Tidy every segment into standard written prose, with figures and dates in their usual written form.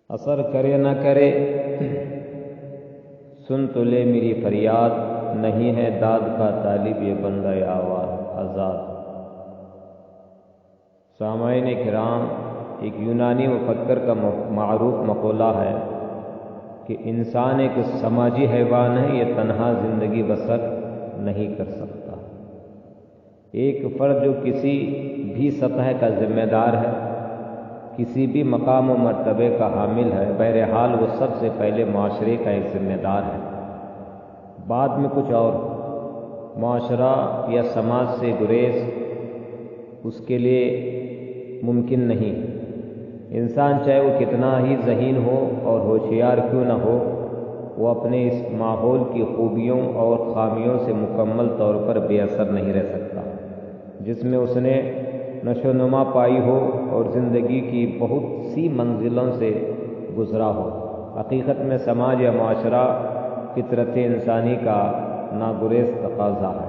اثر کرے نہ کرے سن تو لے میری فریاد، نہیں ہے داد کا طالب یہ بندہ آواز آزاد۔ سامعین کرام، ایک یونانی مفکر کا معروف مقولہ ہے کہ انسان ایک سماجی حیوان ہے، یہ تنہا زندگی بسر نہیں کر سکتا۔ ایک فرد جو کسی بھی سطح کا ذمہ دار ہے، کسی بھی مقام و مرتبے کا حامل ہے، بہرحال وہ سب سے پہلے معاشرے کا ایک ذمہ دار ہے، بعد میں کچھ اور۔ معاشرہ یا سماج سے گریز اس کے لیے ممکن نہیں۔ انسان چاہے وہ کتنا ہی ذہین ہو اور ہوشیار کیوں نہ ہو، وہ اپنے اس ماحول کی خوبیوں اور خامیوں سے مکمل طور پر بے اثر نہیں رہ سکتا، جس میں اس نے نشو و نما پائی ہو اور زندگی کی بہت سی منزلوں سے گزرا ہو۔ حقیقت میں سماج یا معاشرہ فطرت انسانی کا ناگزیر تقاضا ہے۔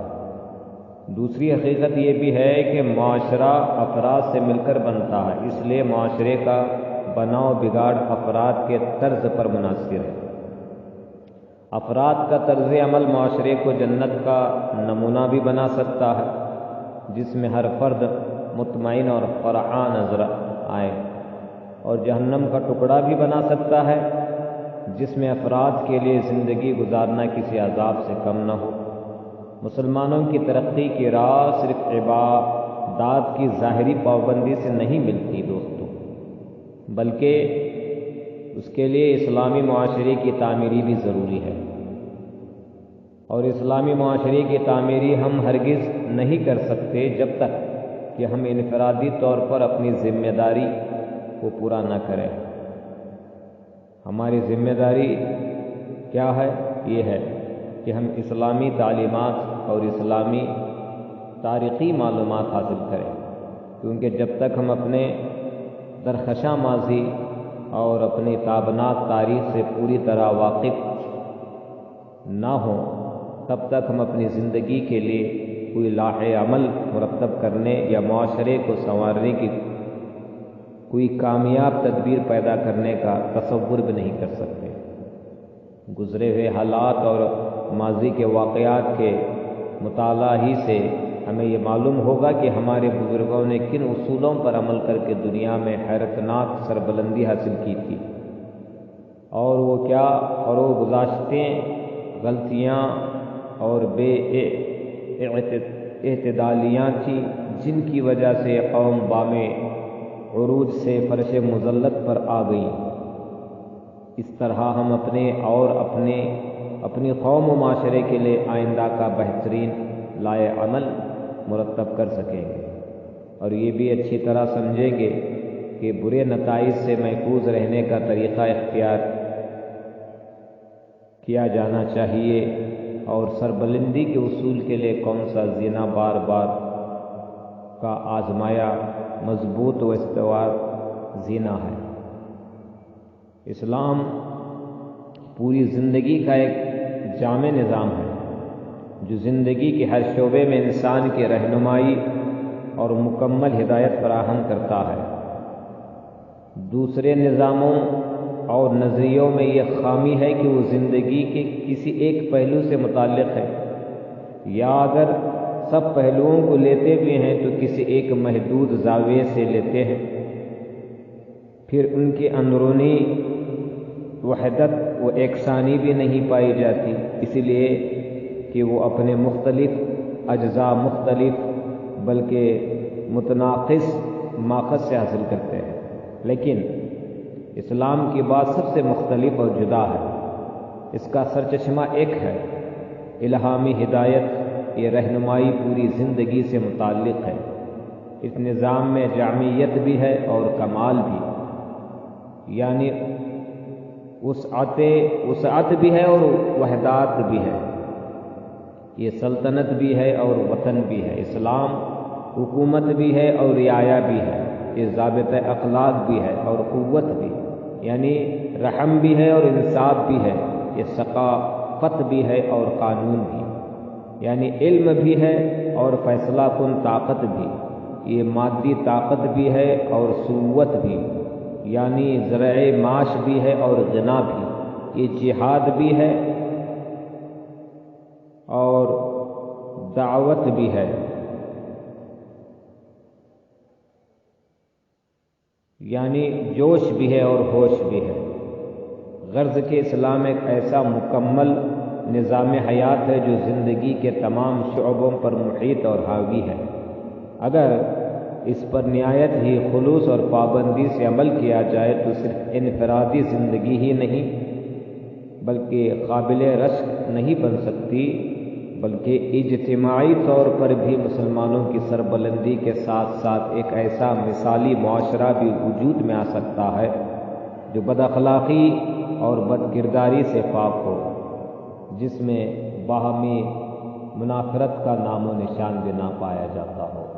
دوسری حقیقت یہ بھی ہے کہ معاشرہ افراد سے مل کر بنتا ہے، اس لیے معاشرے کا بناؤ بگاڑ افراد کے طرز پر منحصر ہے۔ افراد کا طرز عمل معاشرے کو جنت کا نمونہ بھی بنا سکتا ہے، جس میں ہر فرد مطمئن اور فرحاں نظر آئے، اور جہنم کا ٹکڑا بھی بنا سکتا ہے، جس میں افراد کے لیے زندگی گزارنا کسی عذاب سے کم نہ ہو۔ مسلمانوں کی ترقی کی راہ صرف عبادات کی ظاہری پابندی سے نہیں ملتی دوستو، بلکہ اس کے لیے اسلامی معاشرے کی تعمیری بھی ضروری ہے، اور اسلامی معاشرے کی تعمیری ہم ہرگز نہیں کر سکتے جب تک کہ ہم انفرادی طور پر اپنی ذمہ داری کو پورا نہ کریں۔ ہماری ذمہ داری کیا ہے؟ یہ ہے کہ ہم اسلامی تعلیمات اور اسلامی تاریخی معلومات حاصل کریں، کیونکہ جب تک ہم اپنے درخشاں ماضی اور اپنی تابناک تاریخ سے پوری طرح واقف نہ ہوں، تب تک ہم اپنی زندگی کے لیے کوئی لاہ عمل مرتب کرنے یا معاشرے کو سنوارنے کی کوئی کامیاب تدبیر پیدا کرنے کا تصور بھی نہیں کر سکتے۔ گزرے ہوئے حالات اور ماضی کے واقعات کے مطالعہ ہی سے ہمیں یہ معلوم ہوگا کہ ہمارے بزرگوں نے کن اصولوں پر عمل کر کے دنیا میں حیرتناک سربلندی حاصل کی تھی، اور وہ کیا فروغ گزاشتیں، غلطیاں اور بے اعتدالیاں تھیں جن کی وجہ سے قوم بام عروج سے فرش مذلت پر آ گئی۔ اس طرح ہم اپنے اور اپنی قوم و معاشرے کے لیے آئندہ کا بہترین لائے عمل مرتب کر سکیں گے، اور یہ بھی اچھی طرح سمجھیں گے کہ برے نتائج سے محفوظ رہنے کا طریقہ اختیار کیا جانا چاہیے، اور سربلندی کے اصول کے لیے کون سا زینہ بار بار کا آزمایا مضبوط و استوار زینہ ہے۔ اسلام پوری زندگی کا ایک جامع نظام ہے جو زندگی کے ہر شعبے میں انسان کی رہنمائی اور مکمل ہدایت فراہم کرتا ہے۔ دوسرے نظاموں اور نظریوں میں یہ خامی ہے کہ وہ زندگی کے کسی ایک پہلو سے متعلق ہے، یا اگر سب پہلوؤں کو لیتے بھی ہیں تو کسی ایک محدود زاویے سے لیتے ہیں، پھر ان کی اندرونی وحدت و یکسانی بھی نہیں پائی جاتی، اس لیے کہ وہ اپنے مختلف اجزاء مختلف بلکہ متناقض ماخذ سے حاصل کرتے ہیں۔ لیکن اسلام کی بات سب سے مختلف اور جدا ہے، اس کا سرچشمہ ایک ہے، الہامی ہدایت، یہ رہنمائی پوری زندگی سے متعلق ہے۔ اس نظام میں جامعیت بھی ہے اور کمال بھی، یعنی وسعت بھی ہے اور وحدات بھی ہے، یہ سلطنت بھی ہے اور وطن بھی ہے۔ اسلام حکومت بھی ہے اور رعایا بھی ہے، یہ ضابطۂ اخلاق بھی ہے اور قوت بھی، یعنی رحم بھی ہے اور انصاف بھی ہے، یہ ثقافت بھی ہے اور قانون بھی، یعنی علم بھی ہے اور فیصلہ کن طاقت بھی، یہ مادی طاقت بھی ہے اور صوت بھی، یعنی ذرائع معاش بھی ہے اور غنا بھی، یہ جہاد بھی ہے اور دعوت بھی ہے۔ یعنی جوش بھی ہے اور ہوش بھی ہے۔ غرض کہ اسلام ایک ایسا مکمل نظام حیات ہے جو زندگی کے تمام شعبوں پر محیط اور حاوی ہے۔ اگر اس پر نہایت ہی خلوص اور پابندی سے عمل کیا جائے تو صرف انفرادی زندگی ہی نہیں بلکہ قابل رشک نہیں بن سکتی، بلکہ اجتماعی طور پر بھی مسلمانوں کی سربلندی کے ساتھ ساتھ ایک ایسا مثالی معاشرہ بھی وجود میں آ سکتا ہے جو بد اخلاقی اور بد کرداری سے پاک ہو، جس میں باہمی منافرت کا نام و نشان بھی نہ پایا جاتا ہو۔